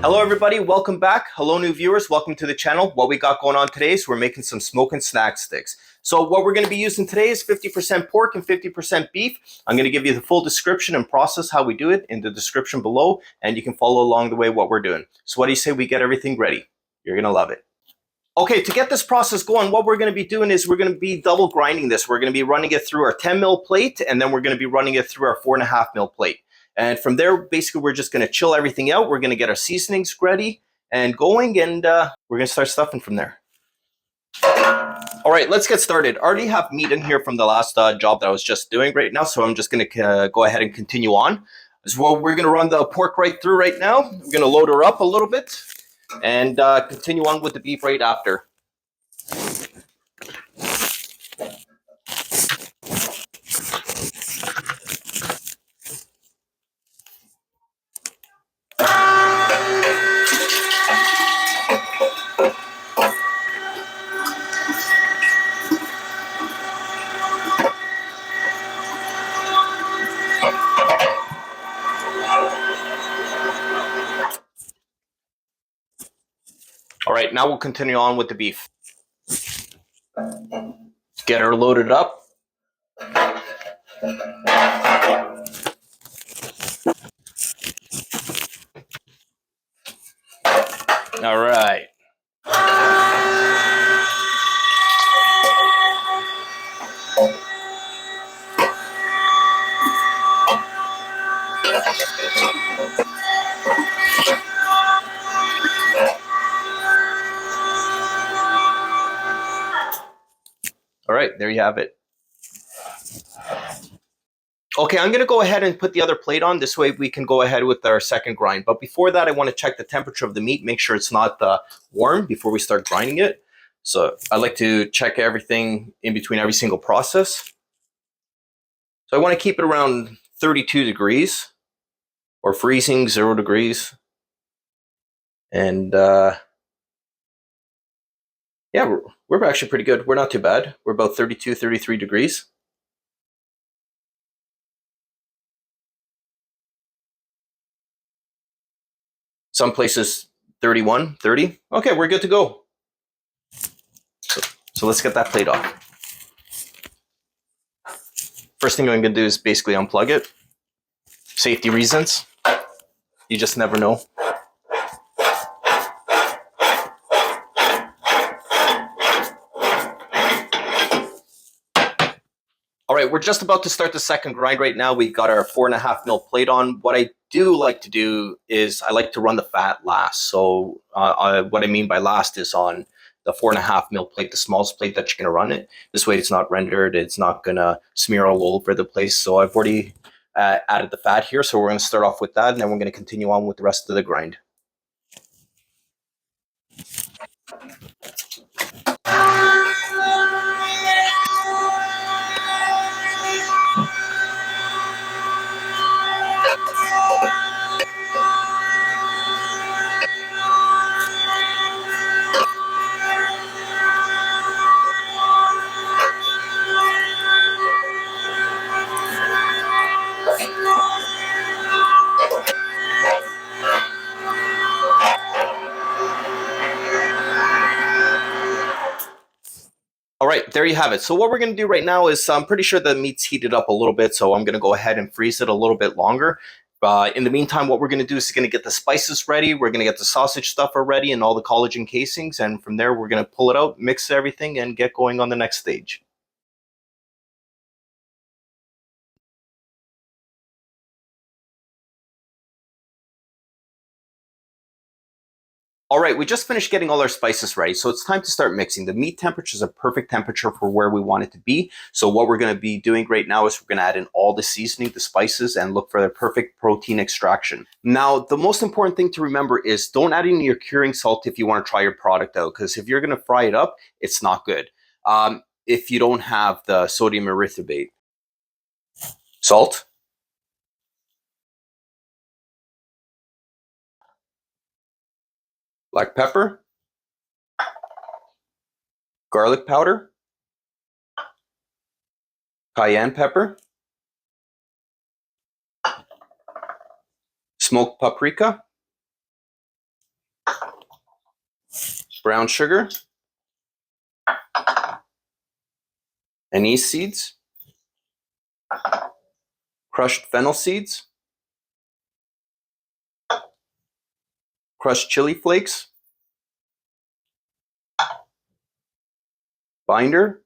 Hello everybody, welcome back. Hello new viewers, welcome to the channel. What we got going on today is we're making some smoke and snack sticks. So what we're going to be using today is 50% pork and 50% beef. I'm going to give you the full description and process how we do it in the description below, and you can follow along the way what we're doing. So what do you say we get everything ready? You're going to love it. Okay, to get this process going, what we're going to be doing is we're going to be double grinding this. We're going to be running it through our 10 mil plate, and then we're going to be running it through our 4.5 mil plate. And from there, basically, we're just going to chill everything out. We're going to get our seasonings ready and going, and we're going to start stuffing from there. All right, let's get started. I already have meat in here from the last job that I was just doing right now, so I'm just going to go ahead and continue on. So we're going to run the pork right through right now. We're going to load her up a little bit and continue on with the beef right after. All right, now we'll continue on with the beef. Get her loaded up. All right. All right, there you have it. Okay, I'm going to go ahead and put the other plate on. This way we can go ahead with our second grind. But before that, I want to check the temperature of the meat, make sure it's not warm before we start grinding it. So I like to check everything in between every single process. So I want to keep it around 32 degrees or freezing, 0 degrees. And yeah, we're actually pretty good. We're not too bad. We're about 32, 33 degrees. Some places 31, 30. Okay, we're good to go. So let's get that plate off. First thing I'm going to do is basically unplug it. Safety reasons. You just never know. All right, we're just about to start the second grind right now. We've got our 4.5 mil plate on. What I do like to do is I like to run the fat last. So what I mean by last is on the 4.5 mil plate, the smallest plate that you're going to run it. This way it's not rendered. It's not going to smear all over the place. So I've already added the fat here. So we're going to start off with that, and then we're going to continue on with the rest of the grind. All right, there you have it. So what we're going to do right now is I'm pretty sure the meat's heated up a little bit, so I'm going to go ahead and freeze it a little bit longer. In the meantime, what we're going to do is going to get the spices ready. We're going to get the sausage stuffer ready and all the collagen casings. And from there, we're going to pull it out, mix everything, and get going on the next stage. All right, we just finished getting all our spices ready, so it's time to start mixing. The meat temperature is a perfect temperature for where we want it to be. So what we're going to be doing right now is we're going to add in all the seasoning, the spices, and look for the perfect protein extraction. Now, the most important thing to remember is don't add in your curing salt if you want to try your product out, because if you're going to fry it up, it's not good. If you don't have the sodium erythritate. Salt. Black pepper. Garlic powder. Cayenne pepper. Smoked paprika. brown sugar, anise seeds, crushed fennel seeds, crushed chili flakes, binder.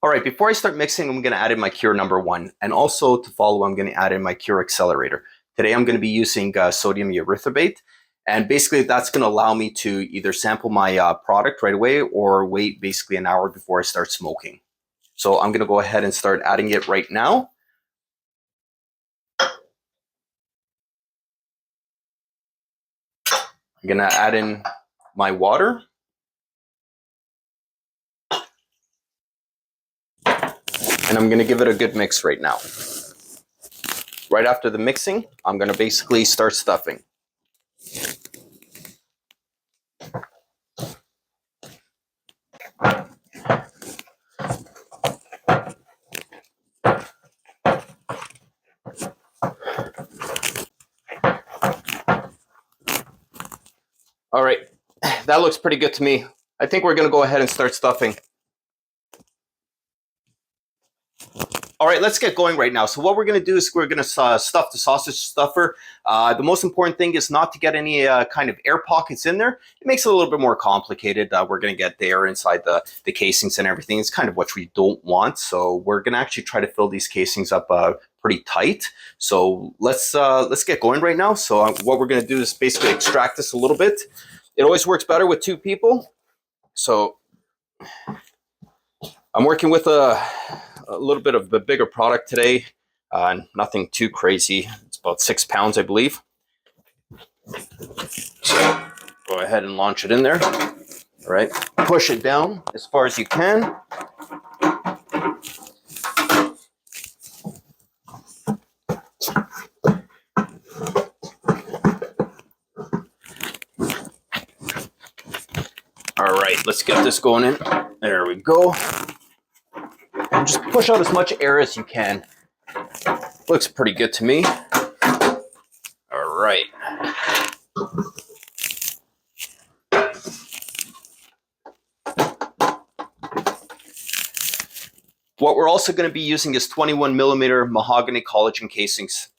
All right, before I start mixing, I'm going to add in my cure number 1. And also to follow, I'm going to add in my cure accelerator. Today, I'm going to be using sodium erythorbate. And basically, that's going to allow me to either sample my product right away or wait basically an hour before I start smoking. So I'm going to go ahead and start adding it right now. I'm going to add in my water. And I'm going to give it a good mix right now. Right after the mixing, I'm going to basically start stuffing. All right, that looks pretty good to me. I think we're going to go ahead and start stuffing. All right, let's get going right now. So what we're going to do is we're going to stuff the sausage stuffer. The most important thing is not to get any kind of air pockets in there. It makes it a little bit more complicated. We're going to get the air inside the casings and everything. It's kind of what we don't want. So we're going to actually try to fill these casings up pretty tight. So let's get going right now. So what we're going to do is basically extract this a little bit. It always works better with 2 people. So I'm working with a little bit of a bigger product today. Nothing too crazy. It's about 6 pounds, I believe. So go ahead and launch it in there. All right, push it down as far as you can. All right, let's get this going in. There we go. And just push out as much air as you can. Looks pretty good to me. All right. What we're also going to be using is 21 millimeter mahogany collagen casings.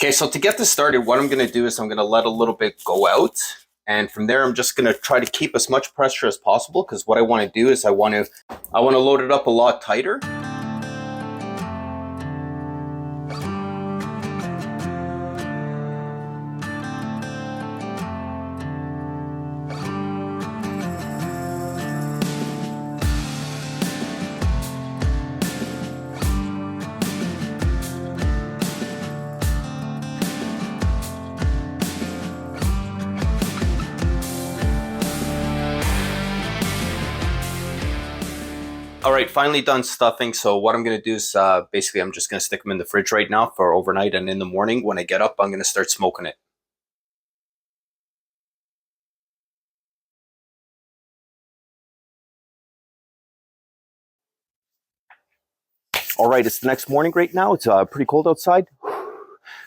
Okay, so to get this started, what I'm going to do is I'm going to let a little bit go out. And from there, I'm just going to try to keep as much pressure as possible, because what I want to do is I want to load it up a lot tighter. All right, finally done stuffing. So what I'm going to do is basically I'm just going to stick them in the fridge right now for overnight, and in the morning when I get up, I'm going to start smoking it. All right, it's the next morning right now. It's pretty cold outside.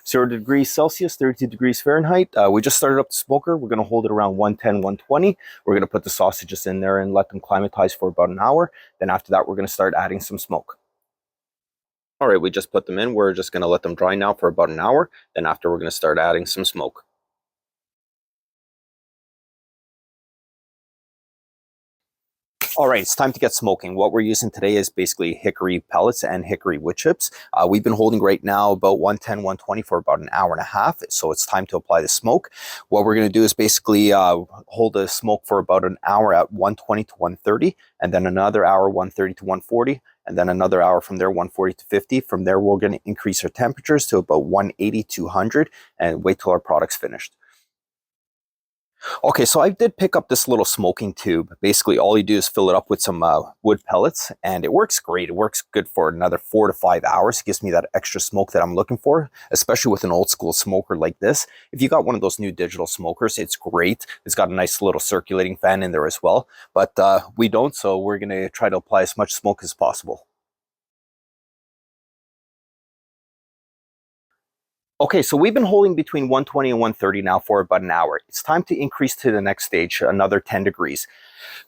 0 degrees Celsius, 32 degrees Fahrenheit. We just started up the smoker. We're going to hold it around 110, 120. We're going to put the sausages in there and let them climatize for about an hour. Then after that, we're going to start adding some smoke. All right, we just put them in. We're just going to let them dry now for about an hour. Then after, we're going to start adding some smoke. All right, it's time to get smoking. What we're using today is basically hickory pellets and hickory wood chips. We've been holding right now about 110, 120 for about an hour and a half. So it's time to apply the smoke. What we're going to do is basically hold the smoke for about an hour at 120 to 130, and then another hour 130 to 140, and then another hour from there 140 to 50. From there, we're going to increase our temperatures to about 180, 200, and wait till our product's finished. Okay, so I did pick up this little smoking tube. Basically, all you do is fill it up with some wood pellets, and it works great. It works good for another 4 to 5 hours. It gives me that extra smoke that I'm looking for, especially with an old school smoker like this. If you got one of those new digital smokers, it's great. It's got a nice little circulating fan in there as well, but we don't, so we're going to try to apply as much smoke as possible. Okay, so we've been holding between 120 and 130 now for about an hour. It's time to increase to the next stage, another 10 degrees.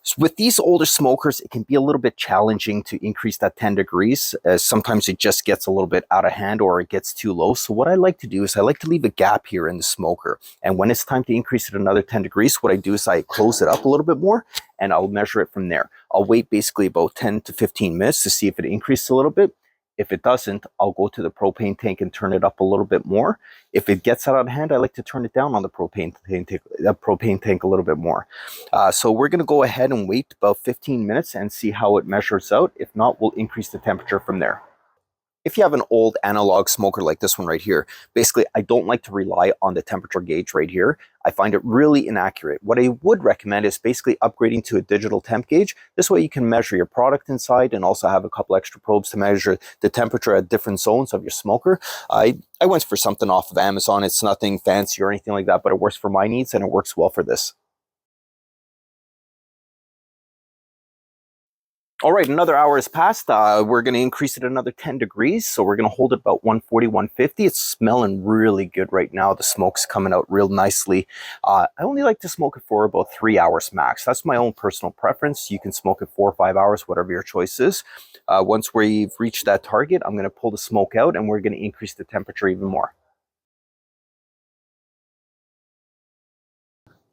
So with these older smokers, it can be a little bit challenging to increase that 10 degrees, as sometimes it just gets a little bit out of hand or it gets too low. So what I like to do is I like to leave a gap here in the smoker. And when it's time to increase it another 10 degrees, what I do is I close it up a little bit more and I'll measure it from there. I'll wait basically about 10 to 15 minutes to see if it increases a little bit. If it doesn't, I'll go to the propane tank and turn it up a little bit more. If it gets out of hand, I like to turn it down on the propane tank a little bit more. So we're going to go ahead and wait about 15 minutes and see how it measures out. If not, we'll increase the temperature from there. If you have an old analog smoker like this one right here, basically I don't like to rely on the temperature gauge right here. I find it really inaccurate. What I would recommend is basically upgrading to a digital temp gauge. This way you can measure your product inside and also have a couple extra probes to measure the temperature at different zones of your smoker. I went for something off of Amazon. It's nothing fancy or anything like that, but it works for my needs and it works well for this. All right, another hour has passed. We're going to increase it another 10 degrees. So we're going to hold it about 140, 150. It's smelling really good right now. The smoke's coming out real nicely. I only like to smoke it for about 3 hours max. That's my own personal preference. You can smoke it 4 or 5 hours, whatever your choice is. Once we've reached that target, I'm going to pull the smoke out and we're going to increase the temperature even more.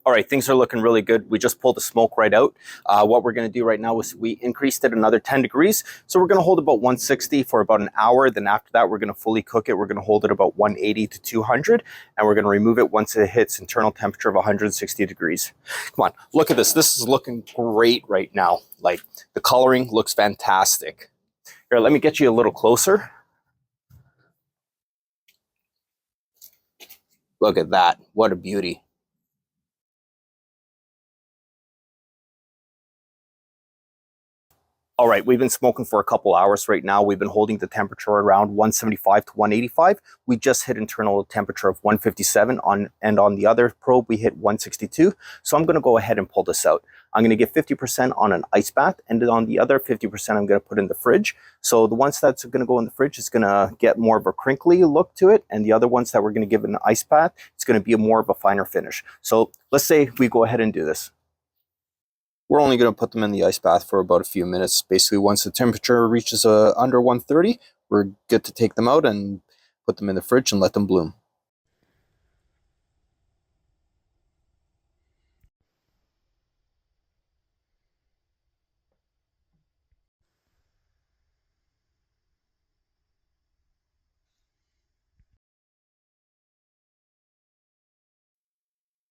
All right, things are looking really good. We just pulled the smoke right out. What we're going to do right now is we increased it another 10 degrees. So we're going to hold about 160 for about an hour. Then after that, we're going to fully cook it. We're going to hold it about 180 to 200. And we're going to remove it once it hits internal temperature of 160 degrees. Come on, look at this. This is looking great right now. Like the coloring looks fantastic. Here, let me get you a little closer. Look at that. What a beauty. All right, we've been smoking for a couple hours right now. We've been holding the temperature around 175 to 185. We just hit internal temperature of 157 and on the other probe, we hit 162. So I'm gonna go ahead and pull this out. I'm gonna give 50% on an ice bath, and then on the other 50%, I'm gonna put in the fridge. So the ones that's gonna go in the fridge is gonna get more of a crinkly look to it, and the other ones that we're gonna give an ice bath, it's gonna be more of a finer finish. So let's say we go ahead and do this. We're only going to put them in the ice bath for about a few minutes. Basically, once the temperature reaches under 130, we're good to take them out and put them in the fridge and let them bloom.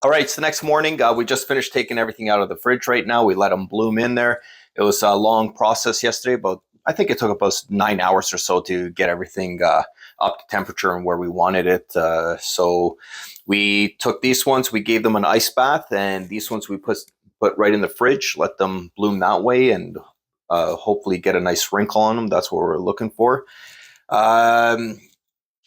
All right, so the next morning, we just finished taking everything out of the fridge right now. We let them bloom in there. It was a long process yesterday, but I think it took about 9 hours or so to get everything up to temperature and where we wanted it. So we took these ones, we gave them an ice bath, and these ones we put right in the fridge, let them bloom that way, and hopefully get a nice wrinkle on them. That's what we're looking for.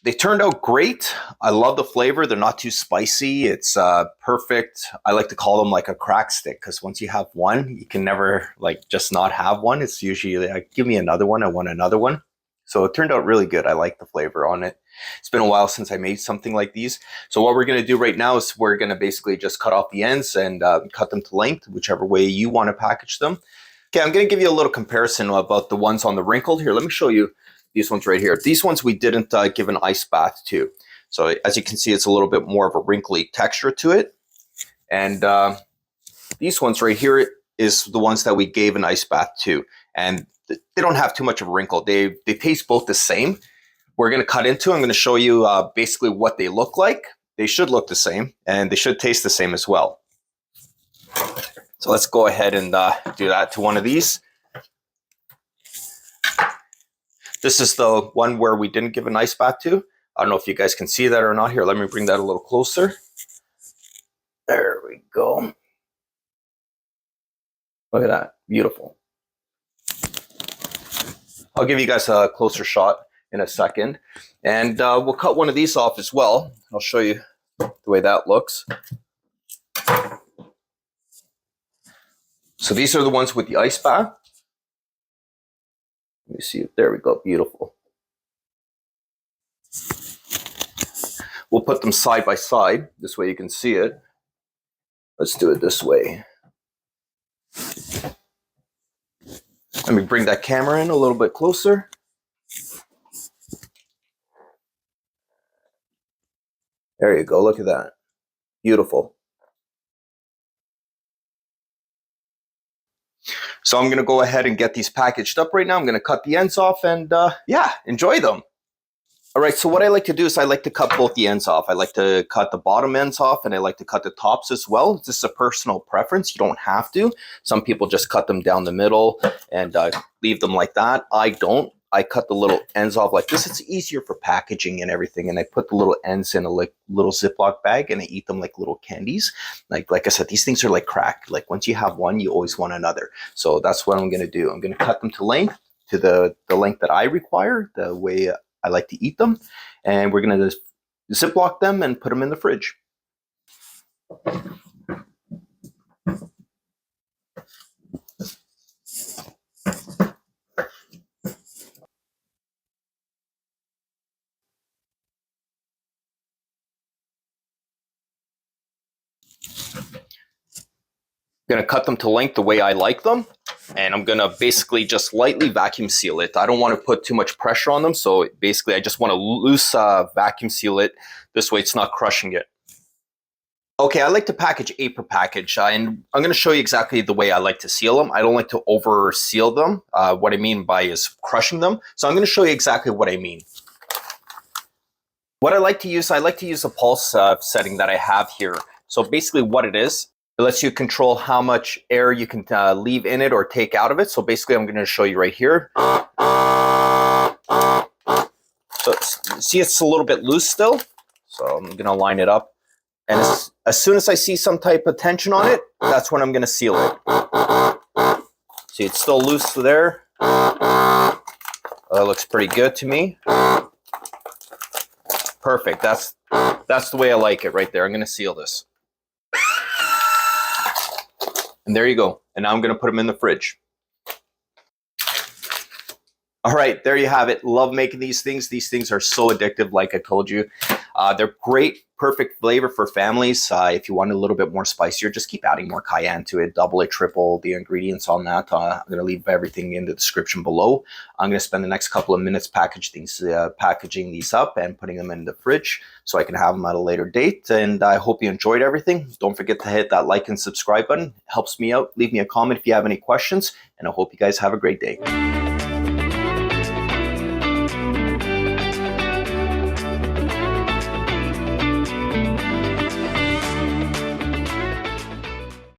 They turned out great. I love the flavor. They're not too spicy. It's perfect. I like to call them like a crack stick because once you have one, you can never like just not have one. It's usually like, give me another one. I want another one. So it turned out really good. I like the flavor on it. It's been a while since I made something like these. So what we're going to do right now is we're going to basically just cut off the ends and cut them to length, whichever way you want to package them. Okay, I'm going to give you a little comparison about the ones on the wrinkled. Here, let me show you these ones right here. These ones we didn't give an ice bath to. So as you can see, it's a little bit more of a wrinkly texture to it. And these ones right here is the ones that we gave an ice bath to. And they don't have too much of a wrinkle. They taste both the same. We're going to cut into, I'm going to show you basically what they look like. They should look the same and they should taste the same as well. So let's go ahead and do that to one of these. This is the one where we didn't give an ice bath to. I don't know if you guys can see that or not. Here, let me bring that a little closer. There we go. Look at that. Beautiful. I'll give you guys a closer shot in a second. And we'll cut one of these off as well. I'll show you the way that looks. So these are the ones with the ice bath. Let me see. There we go. Beautiful. We'll put them side by side. This way you can see it. Let's do it this way. Let me bring that camera in a little bit closer. There you go. Look at that. Beautiful. So I'm going to go ahead and get these packaged up right now. I'm going to cut the ends off and yeah, enjoy them. All right, so what I like to do is I like to cut both the ends off. I like to cut the bottom ends off and I like to cut the tops as well. It's just a personal preference. You don't have to. Some people just cut them down the middle and leave them like that. I don't. I cut the little ends off like this. It's easier for packaging and everything. And I put the little ends in a little Ziploc bag and I eat them like little candies. Like I said, these things are like crack. Like once you have one, you always want another. So that's what I'm going to do. I'm going to cut them to length, to the length that I require, the way I like to eat them, and we're going to Ziploc them and put them in the fridge. I'm going to cut them to length the way I like them, and I'm going to basically just lightly vacuum seal it. I don't want to put too much pressure on them, so basically I just want to loose vacuum seal it. This way it's not crushing it. Okay, I like to package 8 per package, and I'm going to show you exactly the way I like to seal them. I don't like to over seal them. What I mean by is crushing them. So I'm going to show you exactly what I mean. What I like to use a pulse setting that I have here. So basically what it is, it lets you control how much air you can leave in it or take out of it. So basically I'm going to show you right here. So see, it's a little bit loose still. So I'm going to line it up. And as soon as I see some type of tension on it, that's when I'm going to seal it. See, it's still loose there. That looks pretty good to me. Perfect. That's the way I like it right there. I'm going to seal this. And there you go. And now I'm going to put them in the fridge. All right, there you have it. Love making these things. These things are so addictive, like I told you. They're great, perfect flavor for families. If you want a little bit more spicier, just keep adding more cayenne to it. Double it, triple the ingredients on that. I'm going to leave everything in the description below. I'm going to spend the next couple of minutes packaging these up and putting them in the fridge so I can have them at a later date. And I hope you enjoyed everything. Don't forget to hit that like and subscribe button. It helps me out. Leave me a comment if you have any questions. And I hope you guys have a great day.